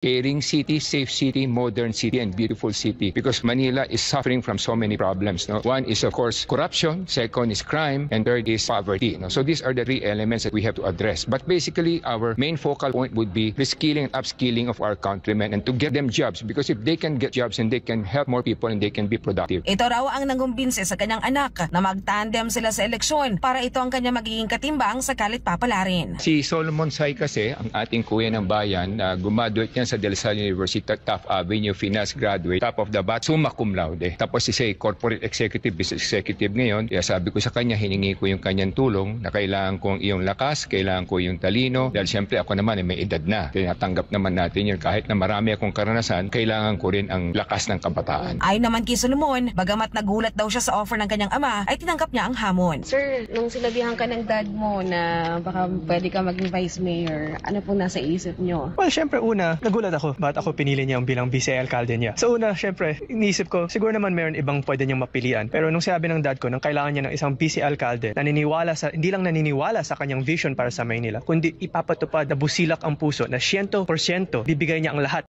Caring city, safe city, modern city, and beautiful city. Because Manila is suffering from so many problems. No? One is, of course, corruption. Second is crime. And third is poverty. No? So these are the three elements that we have to address. But basically, our main focal point would be reskilling and upskilling of our countrymen and to get them jobs. Because if they can get jobs and they can help more people and they can be productive. Ito raw ang nangumbinse sa kanyang anak na magtandem sila sa eleksyon para ito ang kanya magiging katimbang sa kalit papalarin. Si Solomon Sai kasi, ang ating kuya ng bayan, gumaduate niya sa De La Salle University, Taft Avenue, finance graduate, top of the batch, summa cum laude. Tapos si corporate executive, business executive ngayon. Kaya sabi ko sa kanya, hiningi ko yung kanyang tulong na kailangan kong iyong lakas, kailangan ko yung talino. Dahil siyempre ako naman may edad na. Tinatanggap naman natin yun. Kahit na marami akong karanasan, kailangan ko rin ang lakas ng kabataan. Ayon naman kay Solomon, bagamat nagulat daw siya sa offer ng kanyang ama, ay tinanggap niya ang hamon. Sir, nung sinabihan ka ng dad mo na baka pwede ka maging vice mayor, ano pong nasa isip nyo? Well, syempre una, nagulat ako. Bakit ako pinili niya bilang vice-alcalde niya? So una, syempre, iniisip ko, siguro naman meron ibang pwede niyang mapilian. Pero nung sabi ng dad ko, nang kailangan niya ng isang vice-alcalde, hindi lang naniniwala sa kanyang vision para sa Maynila, kundi ipapatupad na busilak ang puso na 100% bibigay niya ang lahat